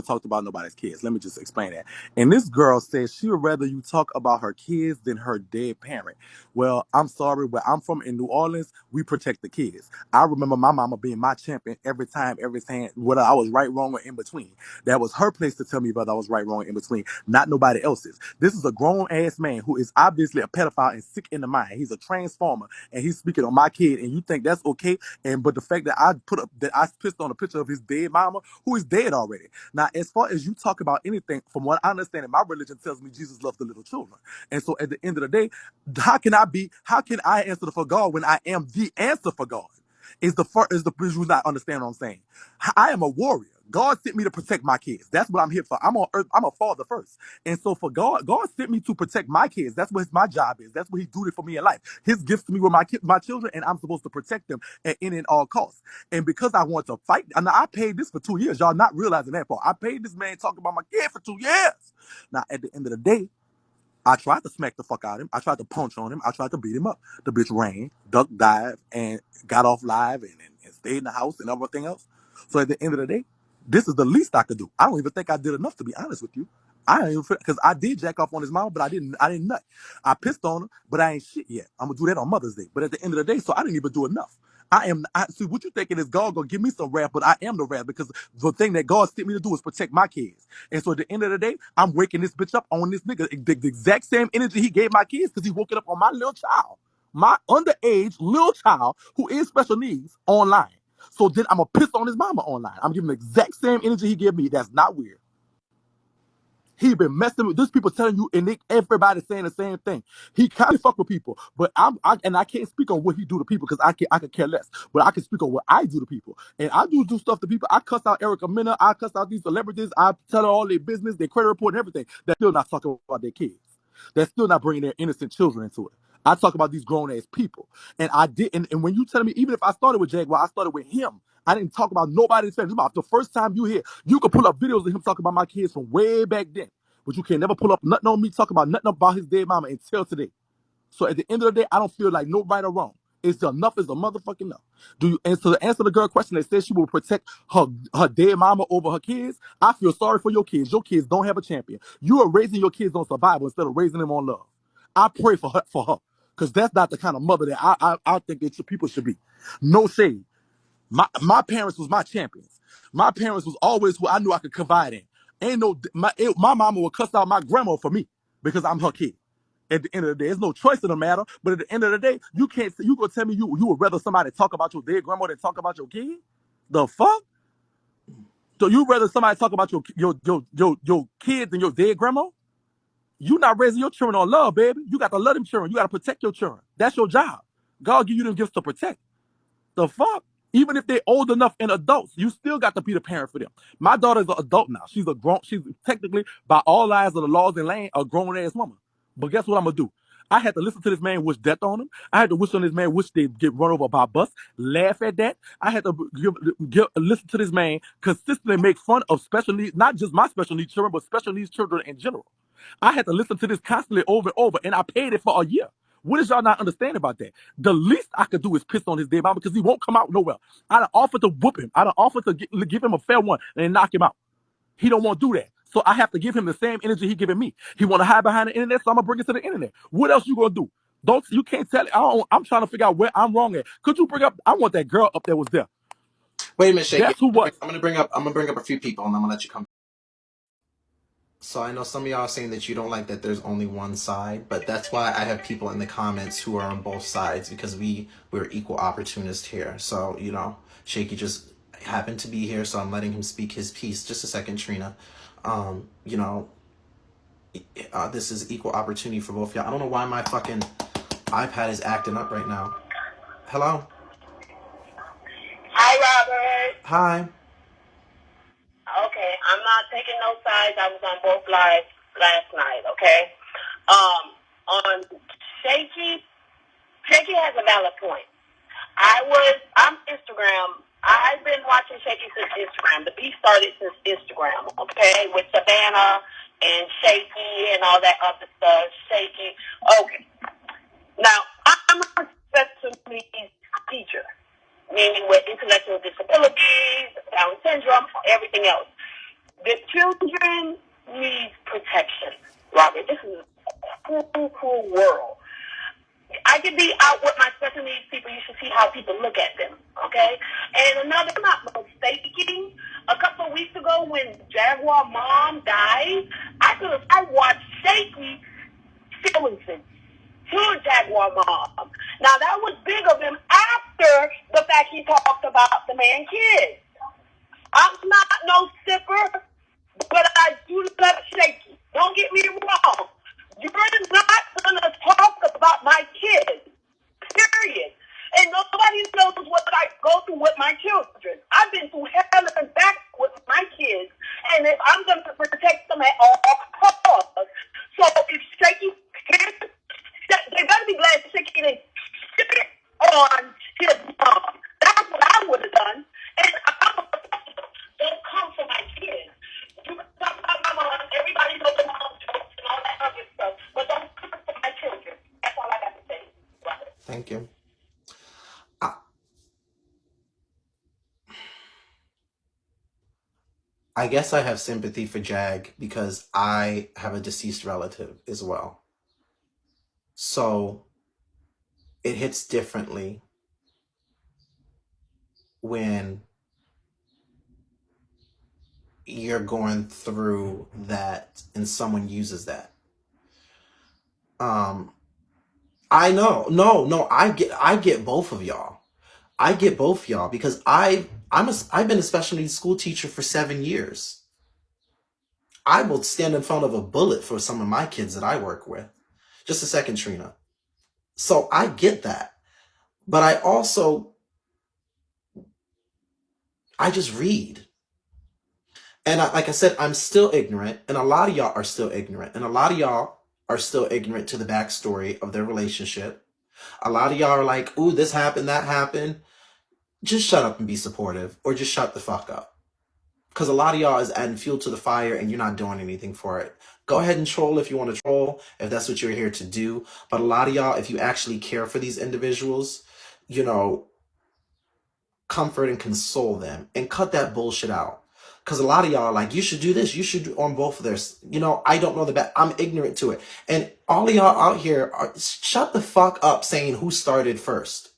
talked about nobody's kids. Let me just explain that. And this girl says she would rather you talk about her kids than her dead parent. Well, I'm sorry, where I'm from in New Orleans, we protect the kids. I remember my mama being my champion every time, whether I was right, wrong, or in between. That was her place to tell me whether I was right, wrong, or in between, not nobody else's. This is a grown ass man who is obviously a pedophile and sick in the mind. He's a transformer, and he's speaking on my kid, and you think that's okay? And but the fact that I pissed on a picture of his dead mama, who is dead already. Now, as far as you talk about anything, from what I understand, my religion tells me Jesus loves the little children. And so at the end of the day, how can I answer for God when I am the answer for God? Is the you not understand what I'm saying? I am a warrior. God sent me to protect my kids. That's what I'm here for. I'm on earth. I'm a father first. And so for God sent me to protect my kids. That's what my job is. That's what he do for me in life. His gifts to me were my children, and I'm supposed to protect them at any and all costs. And because I want to fight, and I paid this for 2 years. Y'all not realizing that part. I paid this man talking about my kid for 2 years. Now, at the end of the day, I tried to smack the fuck out of him. I tried to punch on him. I tried to beat him up. The bitch ran, ducked, dive, and got off live and stayed in the house and everything else. So at the end of the day, this is the least I could do. I don't even think I did enough, to be honest with you. I don't even, because I did jack off on his mom, but I didn't nut. I pissed on him, but I ain't shit yet. I'm gonna do that on Mother's Day. But at the end of the day, so I didn't even do enough. See what you thinking is God gonna give me some wrath, but I am the wrath because the thing that God sent me to do is protect my kids. And so at the end of the day, I'm waking this bitch up on this nigga. The exact same energy he gave my kids because he woke it up on my little child. My underage little child who is special needs online. So then I'm going to piss on his mama online. I'm giving the exact same energy he gave me. That's not weird. He been messing with this people telling you, and everybody saying the same thing. He kind of fuck with people, but I can't speak on what he do to people because I could care less. But I can speak on what I do to people, and I do stuff to people. I cuss out Erica Mena, I cuss out these celebrities, I tell her all their business, their credit report, and everything. They're still not talking about their kids. They're still not bringing their innocent children into it. I talk about these grown ass people, and I did. And when you tell me, even if I started with Jaguar, I started with him. I didn't talk about nobody's family. About the first time you hear, you can pull up videos of him talking about my kids from way back then, but you can never pull up nothing on me talking about nothing about his dead mama until today. So at the end of the day, I don't feel like no right or wrong. It's enough is a motherfucking enough. Do you answer to answer the girl question that says she will protect her dead mama over her kids? I feel sorry for your kids. Your kids don't have a champion. You are raising your kids on survival instead of raising them on love. I pray for her. Because that's not the kind of mother that I think that people should be. No shade. My parents was my champions. My parents was always who I knew I could confide in. Ain't no my mama would cuss out my grandma for me because I'm her kid. At the end of the day, there's no choice in the matter. But at the end of the day, you gonna tell me you would rather somebody talk about your dead grandma than talk about your kid? The fuck? So you rather somebody talk about your kids than your dead grandma? You not raising your children on love, baby. You got to love them children. You got to protect your children. That's your job. God give you them gifts to protect. The fuck? Even if they're old enough and adults, you still got to be the parent for them. My daughter's an adult now. She's technically, by all eyes of the laws and land, a grown ass woman. But guess what I'm gonna do? I had to listen to this man wish death on him. I had to wish on this man wish they get run over by a bus, laugh at that. I had to listen to this man consistently make fun of special needs, not just my special needs children, but special needs children in general. I had to listen to this constantly over and over, and I paid it for a year. What does y'all not understand about that? The least I could do is piss on his dead mama because he won't come out nowhere. I'd offered to whoop him. I'd offered to give him a fair one and knock him out. He don't want to do that. So I have to give him the same energy he giving me. He want to hide behind the internet, so I'm gonna bring it to the internet. What else you gonna do? You can't tell it. I'm trying to figure out where I'm wrong at. Could you bring up? I want that girl up that was there. Wait a minute, Shakie. That's who was. I'm gonna bring up a few people, and I'm gonna let you come. So I know some of y'all are saying that you don't like that there's only one side, but that's why I have people in the comments who are on both sides because we're equal opportunists here. So Shakie just happened to be here, so I'm letting him speak his piece. Just a second, Trina. This is equal opportunity for both y'all. I don't know why my fucking iPad is acting up right now. Hello. Hi, Robert. Hi. Okay, I'm not taking no sides. I was on both lives last night, okay? On Shakie has a valid point. I'm Instagram. I've been watching Shakie since Instagram. The beef started since Instagram, okay? With Savannah and Shakie and all that other stuff. Shakie. Okay. Now, I'm a special needs teacher, meaning with intellectual disabilities, Down syndrome, everything else. The children need protection, Robert. This is a cool, cool world. I could be out with my special needs people. You should see how people look at them, okay? And another, I'm not mistaken, a couple of weeks ago when Jaguar mom died, I watched Shakie Stevenson to Jaguar mom. Now, that was big of him after the fact he talked about the man kids. I'm not no sipper, but I do love Shakie. Don't get me wrong. You're not going to talk about my kids, period. And nobody knows what I go through with my children. I've been through hell and back with my kids, and if I'm going to protect them at all costs. So if Shakie can't, they better be glad Shakie didn't ship it on his mom. That's what I would have done. And I'm a professional. Don't come for my kids. You can talk about my mom. Everybody knows the mom jokes and all that other stuff. But don't come for my children. That's all I got to say. Robert. Thank you. I guess I have sympathy for Jag because I have a deceased relative as well. So it hits differently when you're going through that and someone uses that. I know. No, I get both of y'all. I get both y'all because I've been a special needs school teacher for 7 years. I will stand in front of a bullet for some of my kids that I work with. Just a second, Trina. So I get that. But I just read. And like I said, I'm still ignorant. And a lot of y'all are still ignorant. And a lot of y'all are still ignorant to the backstory of their relationship. A lot of y'all are like, ooh, this happened, that happened. Just shut up and be supportive, or just shut the fuck up. Because a lot of y'all is adding fuel to the fire and you're not doing anything for it. Go ahead and troll if you want to troll, if that's what you're here to do. But a lot of y'all, if you actually care for these individuals, comfort and console them and cut that bullshit out. Because a lot of y'all are like, you should do this, you should do on both of theirs. I don't know the back. I'm ignorant to it. And all of y'all out here shut the fuck up saying who started first.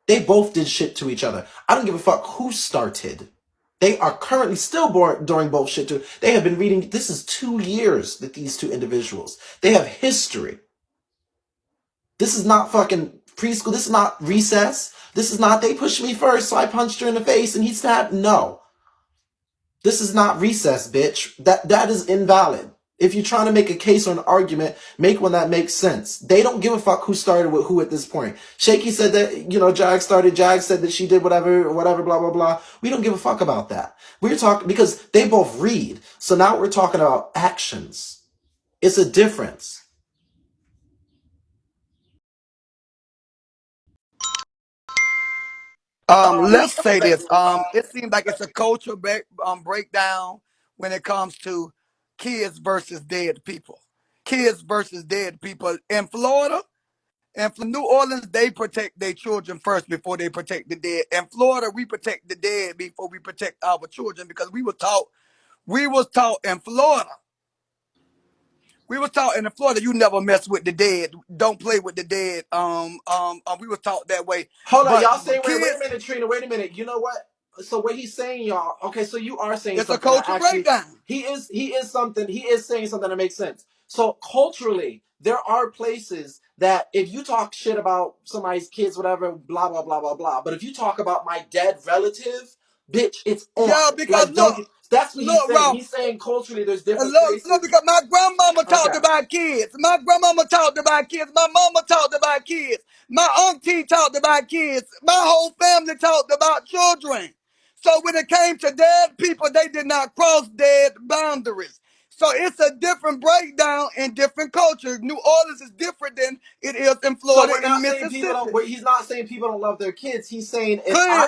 They both did shit to each other. I don't give a fuck who started. They are currently still doing both shit to. They have been reading. This is 2 years that these two individuals. They have history. This is not fucking preschool. This is not recess. This is not they pushed me first, so I punched her in the face and he stabbed. No. This is not recess, bitch. That is invalid. If you're trying to make a case or an argument, make one that makes sense. They don't give a fuck who started with who at this point. Shakie said that, Jag started. Jag said that she did whatever, blah, blah, blah. We don't give a fuck about that. We're talking, because they both read. So now we're talking about actions. It's a difference. Let's say this. It seems like it's a cultural breakdown when it comes to kids versus dead people. Kids versus dead people in Florida. And for New Orleans, they protect their children first before they protect the dead. In Florida, we protect the dead before we protect our children because we was taught in Florida. We was taught in Florida, you never mess with the dead. Don't play with the dead. We was taught that way. Hold on, But y'all say, wait a kids, minute, Trina, wait a minute. You know what? So what he's saying, y'all, okay, so you are saying it's a something that cultural actually, breakdown. he is saying something that makes sense. So culturally, there are places that if you talk shit about somebody's kids, whatever, blah, blah, blah, blah, blah. But if you talk about my dead relative, bitch, it's on. Yeah, because Like, that's what he's saying. Ralph, He's saying culturally there's different look, places. because my grandmama Okay. talked about kids. My grandmama talked about kids. My mama talked about kids. My auntie talked about kids. My whole family talked about children. So when it came to dead people, they did not cross dead boundaries. So it's a different breakdown in different cultures. New Orleans is different than it is in So Florida we're and not saying people Mississippi. don't. He's not saying people don't love their kids. He's saying Clear.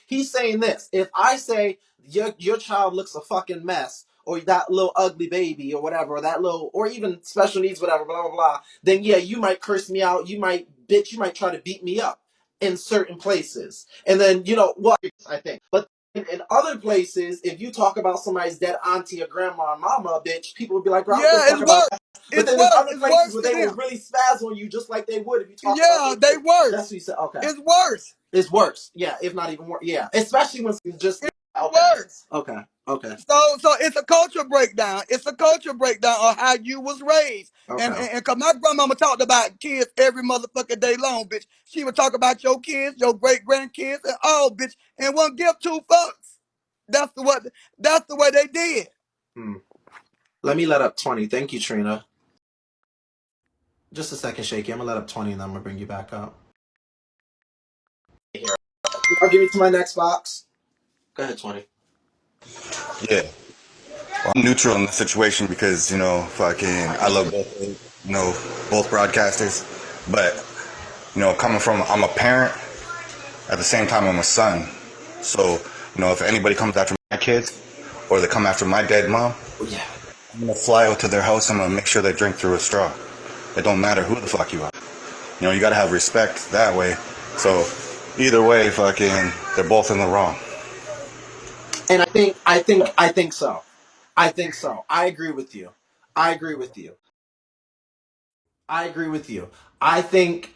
he's saying this. If I say your child looks a fucking mess, or that little ugly baby, or whatever, or that little, or even special needs, whatever, blah blah blah, then yeah, you might curse me out. You might bitch. You might try to beat me up in certain places, and then what I think, but. In other places, if you talk about somebody's dead auntie or grandma or mama, bitch, people would be like, "Girl, I don't give Yeah, a fuck it's about worse. that." But It's then there's worse. other It's places worse where to they will them. really spaz on you just like they would if you talk about Yeah, their they kid. worse. That's what you said. Okay. It's worse. It's worse. Yeah, if not even worse. Yeah. Especially when it's just It's okay. worse. Okay. Okay. So it's a culture breakdown. It's a culture breakdown of how you was raised. Okay. And cause my grandmama talked about kids every motherfucking day long, bitch. She would talk about your kids, your great grandkids, and all, bitch, and wouldn't give two fucks. That's the what. That's the way they did. Hmm. Let me let up 20. Thank you, Trina. Just a second, Shaky. I'm gonna let up 20 and then I'm gonna bring you back up. Here. I'll give you to my next box. Go ahead, 20. Yeah, well, I'm neutral in the situation because fucking I love both, both broadcasters, but coming from I'm a parent at the same time I'm a son, so if anybody comes after my kids or they come after my dead mom, Oh, yeah. I'm gonna fly out to their house. I'm gonna make sure they drink through a straw. It don't matter who the fuck you are. You gotta have respect that way. So either way, fucking, they're both in the wrong. And I think so. I think so. I agree with you. I agree with you. I agree with you. I think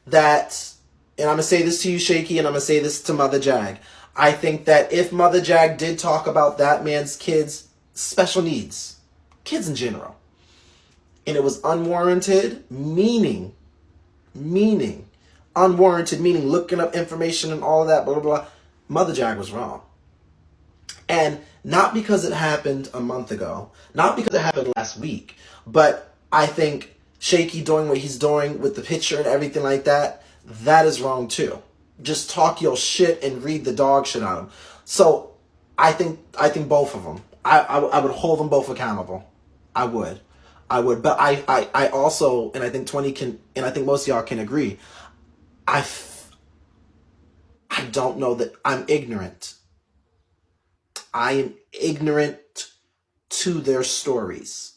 that, and I'm gonna say this to you, Shaky, and I'm gonna say this to Mother Jag. I think that if Mother Jag did talk about that man's kids' special needs, kids in general, and it was unwarranted, meaning, unwarranted, meaning looking up information and all of that, blah blah blah, Mother Jag was wrong. And not because it happened a month ago, not because it happened last week, but I think Shaky doing what he's doing with the picture and everything like that, that is wrong too. Just talk your shit and read the dog shit on him. So I think both of them. I would hold them both accountable. I would. But I also, and I think 20 can, and I think most of y'all can agree, I don't know that I'm ignorant. I am ignorant to their stories.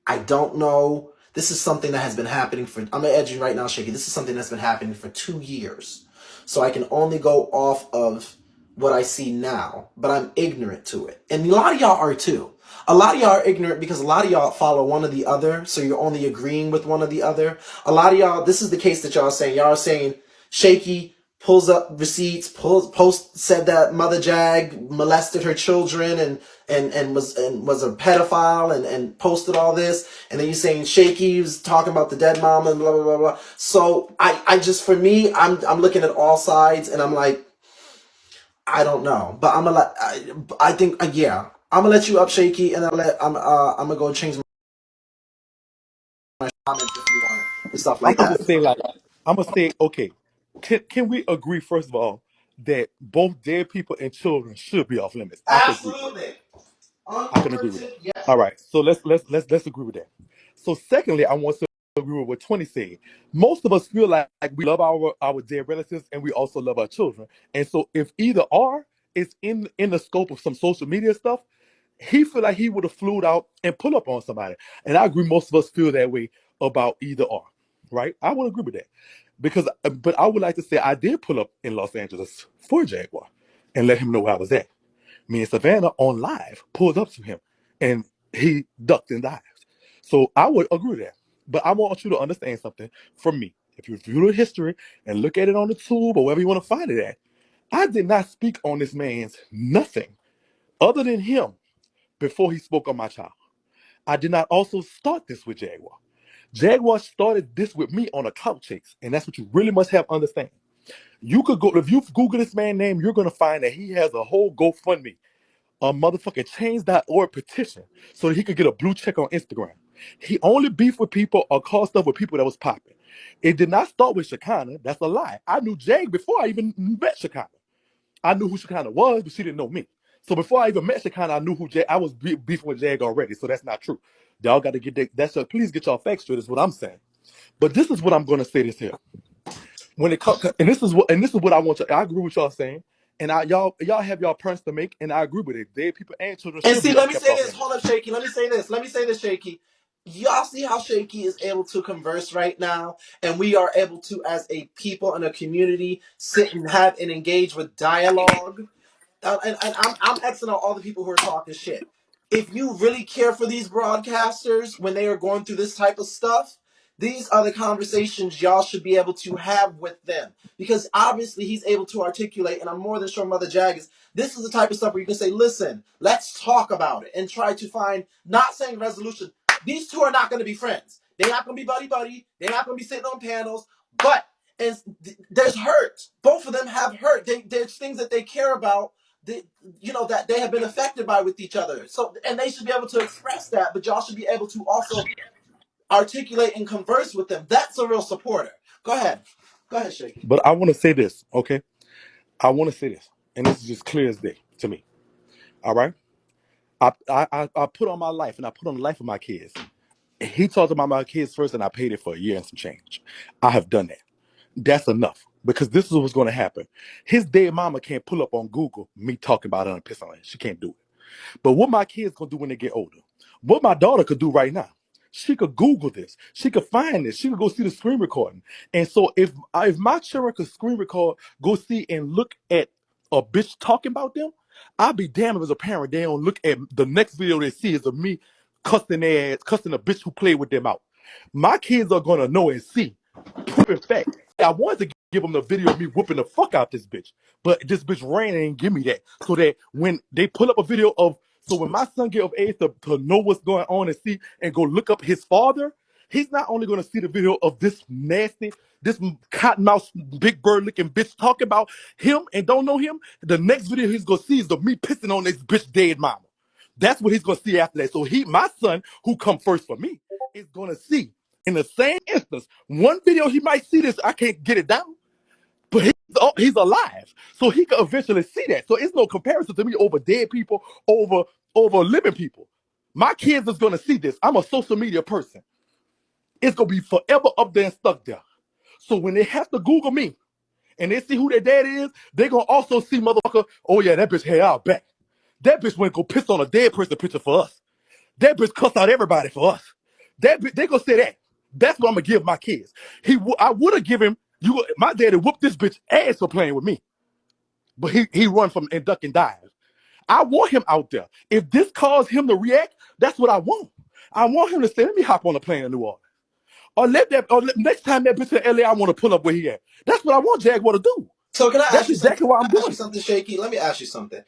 I don't know. This is something that has been happening for, I'm going to edge you right now, Shaky. This is something that's been happening for 2 years. So I can only go off of what I see now, but I'm ignorant to it. And a lot of y'all are too. A lot of y'all are ignorant because a lot of y'all follow one or the other, so you're only agreeing with one or the other. A lot of y'all, this is the case that y'all are saying. Y'all are saying Shaky pulls up receipts, said that Mother Jag molested her children and was a pedophile and posted all this, and then you're saying Shaky was talking about the dead mama and blah blah blah blah. So I just, for me, I'm looking at all sides and I'm like, I don't know, but I'm gonna let, I think yeah, I'm gonna let you up, Shaky, and I'm gonna go change my comments if you want and stuff I'm like gonna that. just say like I'm gonna say okay. Can we agree first of all that both dead people and children should be off limits? I can agree with that. Absolutely, I can agree with that. unwarranted, yes. All right, so let's agree with that. So secondly, I want to agree with what 20 said. Most of us feel like we love our dead relatives and we also love our children. And so if either or is in the scope of some social media stuff, he feel like he would have flew out and pull up on somebody. And I agree, most of us feel that way about either or, right? I would agree with that. Because but I would like to say I did pull up in Los Angeles for Jaguar and let him know where I was at. Me and Savannah on live pulled up to him and he ducked and dived. So I would agree with that. But I want you to understand something from me. If you view the history and look at it on the tube or wherever you want to find it at, I did not speak on this man's nothing other than him before he spoke on my child. I did not also start this with Jaguar. Jaguar started this with me on a clout chase, and that's what you really must have understand. You could go if you Google this man's name, you're gonna find that he has a whole GoFundMe, a motherfucking change.org petition, so that he could get a blue check on Instagram. He only beefed with people or caused stuff with people that was popping. It did not start with Shekinah. That's a lie. I knew Jag before I even met Shekinah. I knew who Shekinah was, but she didn't know me. So before I even met Shekinah, I knew who Jag. I was beefing with Jag already. So that's not true. Y'all got to get that. That's please get y'all facts straight. Is what I'm saying. But this is what I'm going to say. This here when it comes, and this is what I want to. I agree with y'all saying, and y'all have y'all points to make, and I agree with it. Dead people and children And should see, be let me kept say off this. Hold limits. up, Shaky. Let me say this, Shaky. y'all see how Shakie is able to converse right now, and we are able to, as a people in a community, sit and have and engage with dialogue. And I'm Xing out all the people who are talking shit. If you really care for these broadcasters when they are going through this type of stuff, these are the conversations y'all should be able to have with them. Because obviously he's able to articulate, and I'm more than sure Mother Jaguars, this is the type of stuff where you can say, listen, let's talk about it and try to find, not saying resolution. These two are not going to be friends. They're not going to be buddy-buddy. They're not going to be sitting on panels. But and there's hurt. Both of them have hurt. There's things that they care about, that they have been affected by with each other. So, and they should be able to express that, but y'all should be able to also articulate and converse with them. That's a real supporter. Go ahead, Shakie. But I want to say this, okay? I want to say this, and this is just clear as day to me. All right? I put on my life, and I put on the life of my kids. He talked about my kids first, and I paid it for a year and some change. I have done that. That's enough, because this is what's going to happen. His dead mama can't pull up on Google me talking about her and piss on her. She can't do it. But what my kids gonna do when they get older? What my daughter could do right now? She could Google this. She could find this. She could go see the screen recording. And so if my children could screen record, go see and look at a bitch talking about them, I'd be damned if as a parent they don't look at the next video they see is of me cussing their ass, cussing a bitch who played with them out. My kids are gonna know and see. Proof in fact. I wanted to give them the video of me whooping the fuck out this bitch, but this bitch ran and didn't give me that. So that when they pull up a video of, so when my son get of age to know what's going on and see and go look up his father, he's not only going to see the video of this nasty, this cottonmouth big bird looking bitch talking about him and don't know him. The next video he's going to see is of me pissing on this bitch dead mama. That's what he's going to see after that. So my son, who come first for me, is going to see in the same instance, one video he might see this, I can't get it down, but he's alive. So he can eventually see that. So it's no comparison to me over dead people, over living people. My kids is gonna see this. I'm a social media person. It's gonna be forever up there and stuck there. So when they have to Google me and they see who their dad is, they're gonna also see motherfucker, oh yeah, that bitch had our back. That bitch went go piss on a dead person picture for us. That bitch cussed out everybody for us. That bitch, they gonna say that. That's what I'm gonna give my kids. I would have given my daddy whooped this bitch ass for playing with me, but he run from and duck and dive. I want him out there. If this caused him to react, that's what I want. I want him to say, let me hop on a plane in New Orleans. Next time that bitch in LA, I want to pull up where he at. That's what I want Jaguar to do. So can I That's ask you something? exactly why I'm Can I ask you doing it. something, Shakie? Let me ask you something.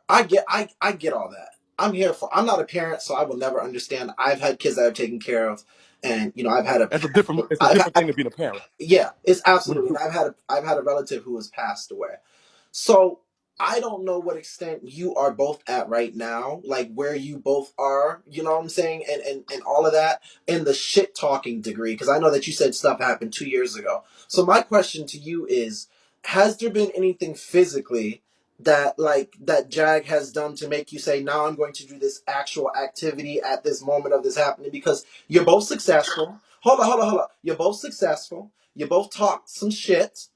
I get all that. I'm not a parent, so I will never understand. I've had kids that I've taken care of, and I've had a, It's a different thing to being a parent. yeah, it's When absolutely. And I've had a relative who has passed away. So I don't know what extent you are both at right now, like where you both are, you know what I'm saying, and all of that, and the shit talking degree, because I know that you said stuff happened 2 years ago. So my question to you is, has there been anything physically that Jag has done to make you say, now I'm going to do this actual activity at this moment of this happening? Because you're both successful. Hold on. You're both successful. You both talk some shit.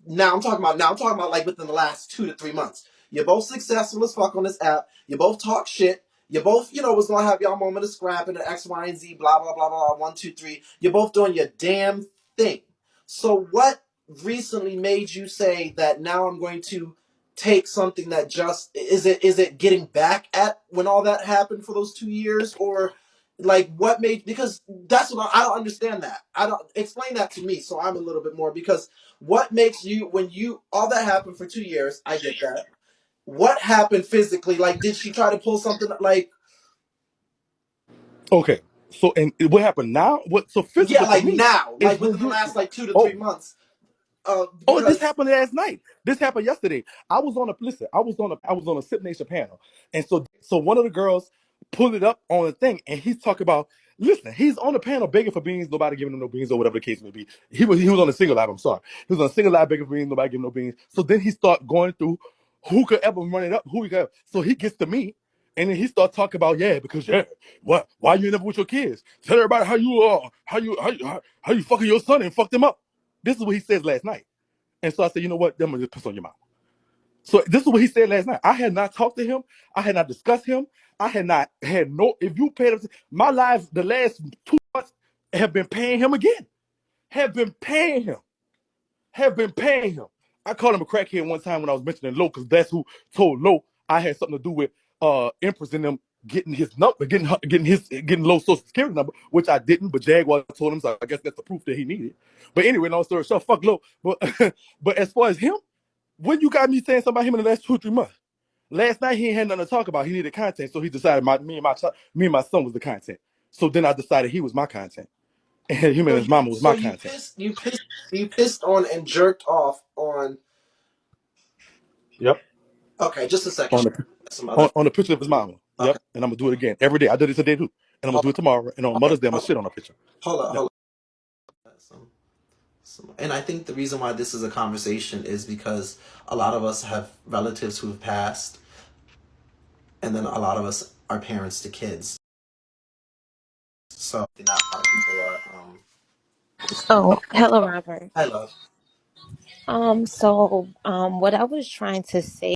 Now I'm talking about like within the last 2 to 3 months. You're both successful as fuck on this app. You both talk shit. You both, was gonna have y'all moment of scrapping and X, Y, and Z, blah, blah, blah, blah, 1, 2, 3. You're both doing your damn thing. So what recently made you say that now I'm going to take something that just is it getting back at when all that happened for those 2 years, or like what made, because that's what I don't understand that. I don't explain that to me so I'm a little bit more, because what makes you, when you all that happened for 2 years, I get that. What happened physically? Like, did she try to pull something like, okay, so and what happened now? What so yeah, physical for like me now, is like when within the you last like 2 to 3 oh months? this Because happened last night. This happened yesterday. I was on a Sip Nation panel, and so one of the girls pulled it up on the thing, and he's talking about. Listen, he's on the panel begging for beans, nobody giving him no beans, or whatever the case may be. He was on a single live. I'm sorry, he was on a single live begging for beans, nobody giving no beans. So then he start going through who could ever run it up, who he could. So he gets to me, and then he starts talking about because what? Why you never with your kids? Tell everybody how you fucking your son and fucked him up. This is what he says last night. And so I said, you know what? I'm gonna just piss on your mouth. So this is what he said last night. I had not talked to him. I had not discussed him. I had not had no. If you paid attention, my life the last 2 months have been paying him again. Have been paying him. Have been paying him. I called him a crackhead one time when I was mentioning Low, because that's who told Low I had something to do with Empress and them getting his number, getting Low social security number, which I didn't, but Jaguar told him, so I guess that's the proof that he needed. But anyway, long story short, fuck Low. But but as far as him, when you got me saying something about him in the last 2 or 3 months? Last night he ain't had nothing to talk about. He needed content, so he decided me and my son was the content. So then I decided he was my content, and him and his mama was my content. You pissed on and jerked off on. Yep. Okay, just a second. On the Some other. on the picture of his mama. Okay, Yep. And I'm gonna do it again every day. I did it today too, and I'm gonna hold do it tomorrow. And on on. Okay, Mother's Day, I'm gonna shit on a picture. Yep. hold on. And I think the reason why this is a conversation is because a lot of us have relatives who have passed, and then a lot of us are parents to kids. So not a lot of people are. Oh, hello, Robert. I love. So, what I was trying to say